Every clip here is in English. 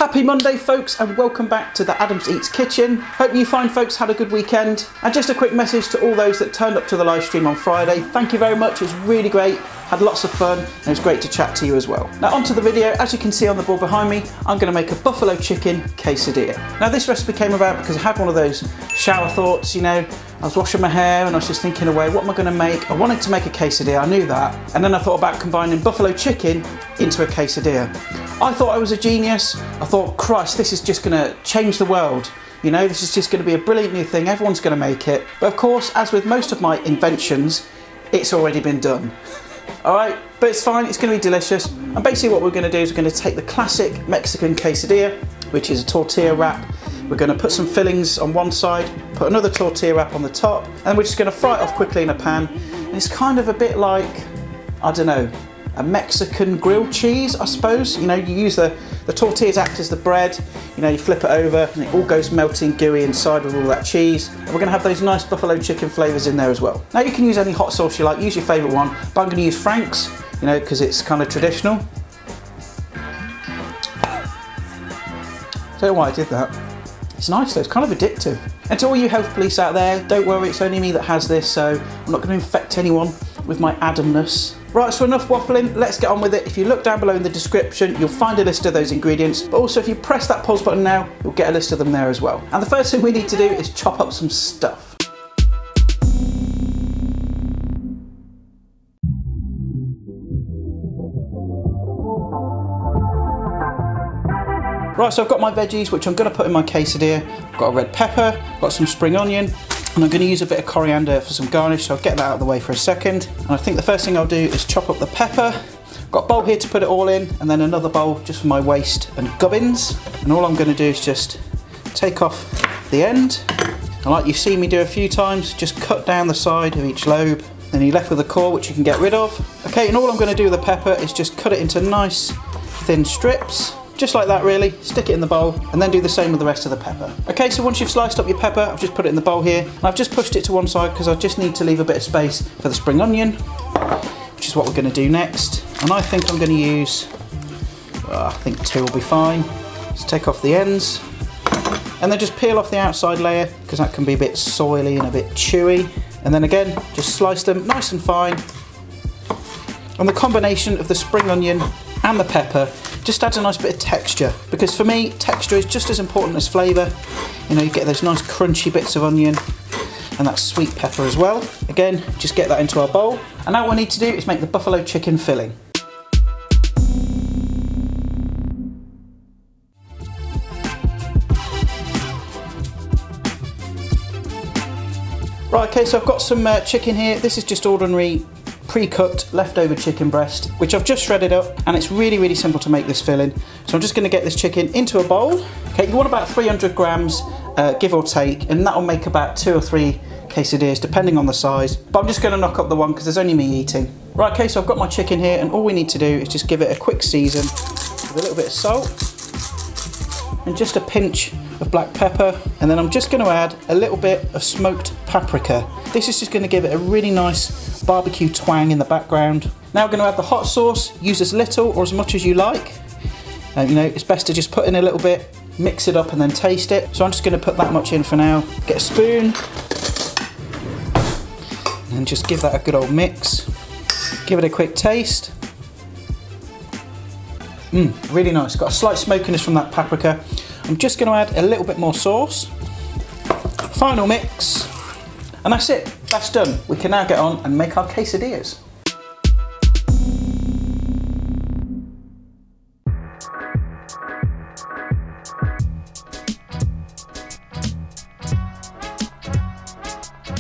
Happy Monday folks, and welcome back to the Adams Eats Kitchen. Hope you fine folks had a good weekend. And just a quick message to all those that turned up to the live stream on Friday. Thank you very much, it was really great, had lots of fun, and it was great to chat to you as well. Now onto the video. As you can see on the board behind me, I'm going to make a buffalo chicken quesadilla. Now this recipe came about because I had one of those shower thoughts, you know, I was washing my hair and I was just thinking away, what am I going to make? I wanted to make a quesadilla, I knew that. And then I thought about combining buffalo chicken into a quesadilla. I thought I was a genius. I thought, Christ, this is just going to change the world. You know, this is just going to be a brilliant new thing. Everyone's going to make it. But of course, as with most of my inventions, it's already been done. All right, but it's fine. It's going to be delicious. And basically what we're going to do is we're going to take the classic Mexican quesadilla, which is a tortilla wrap. We're going to put some fillings on one side, put another tortilla wrap on the top, and we're just going to fry it off quickly in a pan. And it's kind of a bit like, I don't know, a Mexican grilled cheese, I suppose. You know, you use the tortillas act as the bread, you know, you flip it over and it all goes melting gooey inside with all that cheese. And we're gonna have those nice buffalo chicken flavors in there as well. Now you can use any hot sauce you like, use your favorite one, but I'm gonna use Frank's, you know, because it's kind of traditional. I don't know why I did that. It's nice though, it's kind of addictive. And to all you health police out there, don't worry, it's only me that has this, so I'm not gonna infect anyone with my Adamness. Right, so enough waffling, let's get on with it. If you look down below in the description, you'll find a list of those ingredients, but also if you press that pause button now, you'll get a list of them there as well. And the first thing we need to do is chop up some stuff. Right, so I've got my veggies, which I'm going to put in my quesadilla. I've got a red pepper, got some spring onion, and I'm going to use a bit of coriander for some garnish, so I'll get that out of the way for a second. And I think the first thing I'll do is chop up the pepper. I've got a bowl here to put it all in, and then another bowl just for my waste and gubbins. And all I'm going to do is just take off the end. And like you've seen me do a few times, just cut down the side of each lobe. Then you're left with the core, which you can get rid of. Okay, and all I'm going to do with the pepper is just cut it into nice thin strips. Just like that really, stick it in the bowl and then do the same with the rest of the pepper. Okay, so once you've sliced up your pepper, I've just put it in the bowl here. And I've just pushed it to one side because I just need to leave a bit of space for the spring onion, which is what we're going to do next. And I think I'm going to use, I think 2 will be fine. Just take off the ends and then just peel off the outside layer because that can be a bit soily and a bit chewy. And then again, just slice them nice and fine. And the combination of the spring onion and the pepper just adds a nice bit of texture, because for me texture is just as important as flavour. You know, you get those nice crunchy bits of onion and that sweet pepper as well. Again, just get that into our bowl, and now what we need to do is make the buffalo chicken filling. Right, okay, so I've got some chicken here. This is just ordinary pre-cooked leftover chicken breast, which I've just shredded up, and it's really, really simple to make this filling. So I'm just going to get this chicken into a bowl. Okay, you want about 300 grams, give or take, and that'll make about 2 or 3 quesadillas, depending on the size. But I'm just going to knock up the one because there's only me eating. Right, okay, so I've got my chicken here, and all we need to do is just give it a quick season with a little bit of salt and just a pinch of black pepper, and then I'm just going to add a little bit of smoked paprika. This is just going to give it a really nice barbecue twang in the background. Now we're going to add the hot sauce. Use as little or as much as you like. You know, it's best to just put in a little bit, mix it up and then taste it. So I'm just going to put that much in for now. Get a spoon and just give that a good old mix. Give it a quick taste. Really nice. Got a slight smokiness from that paprika. I'm just going to add a little bit more sauce. Final mix. And that's it, that's done. We can now get on and make our quesadillas.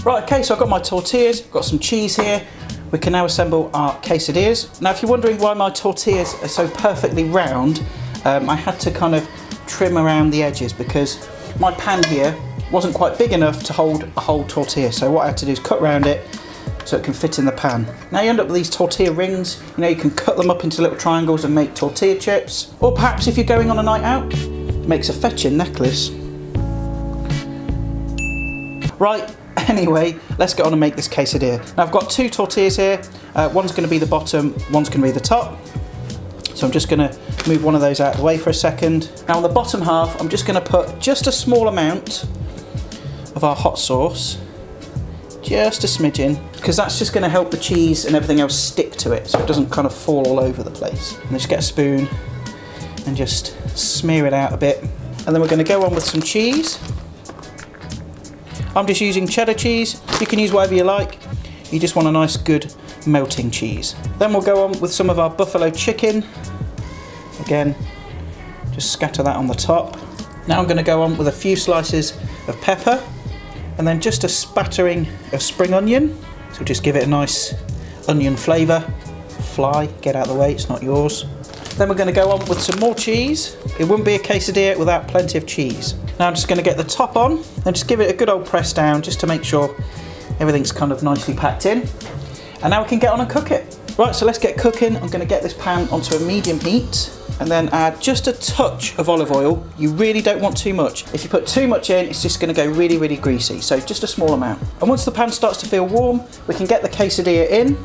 Right, okay, so I've got my tortillas, got some cheese here. We can now assemble our quesadillas. Now, if you're wondering why my tortillas are so perfectly round, I had to kind of trim around the edges because my pan here wasn't quite big enough to hold a whole tortilla. So what I had to do is cut around it so it can fit in the pan. Now you end up with these tortilla rings. You know, you can cut them up into little triangles and make tortilla chips. Or perhaps if you're going on a night out, it makes a fetching necklace. Right, anyway, let's get on and make this quesadilla. Now I've got 2 tortillas here. One's going to be the bottom, one's going to be the top. So I'm just going to move one of those out of the way for a second. Now on the bottom half, I'm just going to put just a small amount of our hot sauce, just a smidgen, because that's just going to help the cheese and everything else stick to it so it doesn't kind of fall all over the place. And just get a spoon and just smear it out a bit. And then we're going to go on with some cheese. I'm just using cheddar cheese. You can use whatever you like. You just want a nice good melting cheese. Then we'll go on with some of our buffalo chicken. Again, just scatter that on the top. Now I'm going to go on with a few slices of pepper and then just a spattering of spring onion. So just give it a nice onion flavour. Fly, get out of the way, it's not yours. Then we're going to go on with some more cheese. It wouldn't be a quesadilla without plenty of cheese. Now I'm just going to get the top on and just give it a good old press down just to make sure everything's kind of nicely packed in. And now we can get on and cook it. Right, so let's get cooking. I'm going to get this pan onto a medium heat and then add just a touch of olive oil. You really don't want too much. If you put too much in, it's just going to go really, really greasy. So just a small amount. And once the pan starts to feel warm, we can get the quesadilla in.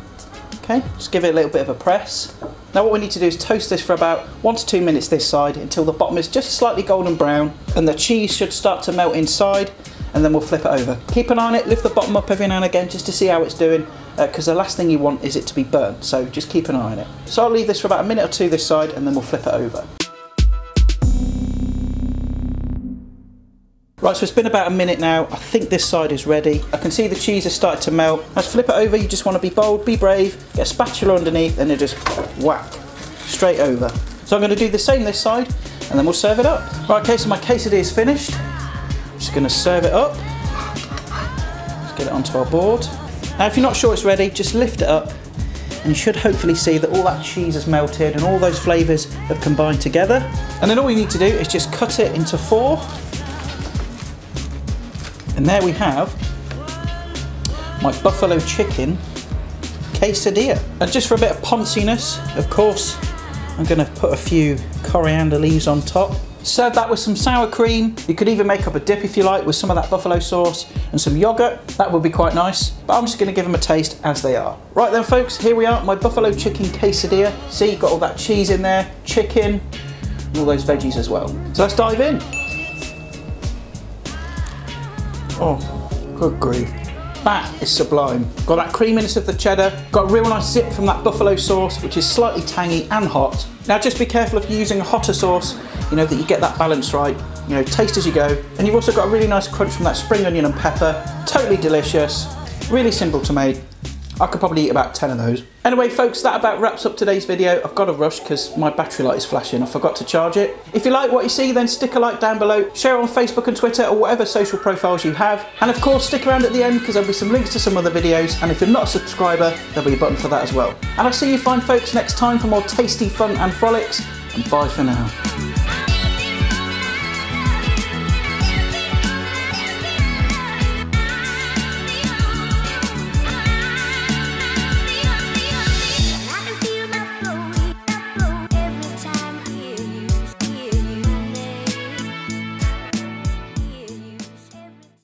Okay, just give it a little bit of a press. Now what we need to do is toast this for about 1 to 2 minutes this side until the bottom is just slightly golden brown and the cheese should start to melt inside, and then we'll flip it over. Keep an eye on it, lift the bottom up every now and again just to see how it's doing, because the last thing you want is it to be burnt, so just keep an eye on it. So I'll leave this for about a minute or two this side and then we'll flip it over. Right, so it's been about a minute now. I think this side is ready. I can see the cheese has started to melt. Let's flip it over. You just want to be bold, be brave, get a spatula underneath and then just whack straight over. So I'm going to do the same this side and then we'll serve it up. Right, okay, so my quesadilla is finished. I'm just going to serve it up. Let's get it onto our board. Now if you're not sure it's ready, just lift it up and you should hopefully see that all that cheese has melted and all those flavours have combined together. And then all you need to do is just cut it into 4. And there we have my buffalo chicken quesadilla. And just for a bit of ponciness, of course, I'm going to put a few coriander leaves on top. Serve that with some sour cream. You could even make up a dip if you like with some of that buffalo sauce and some yogurt. That would be quite nice. But I'm just going to give them a taste as they are. Right then folks, here we are, my buffalo chicken quesadilla. See, you've got all that cheese in there, chicken, and all those veggies as well. So let's dive in. Oh, good grief. That is sublime. Got that creaminess of the cheddar, got a real nice zip from that buffalo sauce, which is slightly tangy and hot. Now just be careful if you're using a hotter sauce, you know, that you get that balance right. You know, taste as you go. And you've also got a really nice crunch from that spring onion and pepper. Totally delicious, really simple to make. I could probably eat about 10 of those. Anyway folks, that about wraps up today's video. I've got to rush because my battery light is flashing. I forgot to charge it. If you like what you see, then stick a like down below. Share it on Facebook and Twitter or whatever social profiles you have. And of course, stick around at the end because there'll be some links to some other videos. And if you're not a subscriber, there'll be a button for that as well. And I'll see you fine folks next time for more tasty fun and frolics. And bye for now.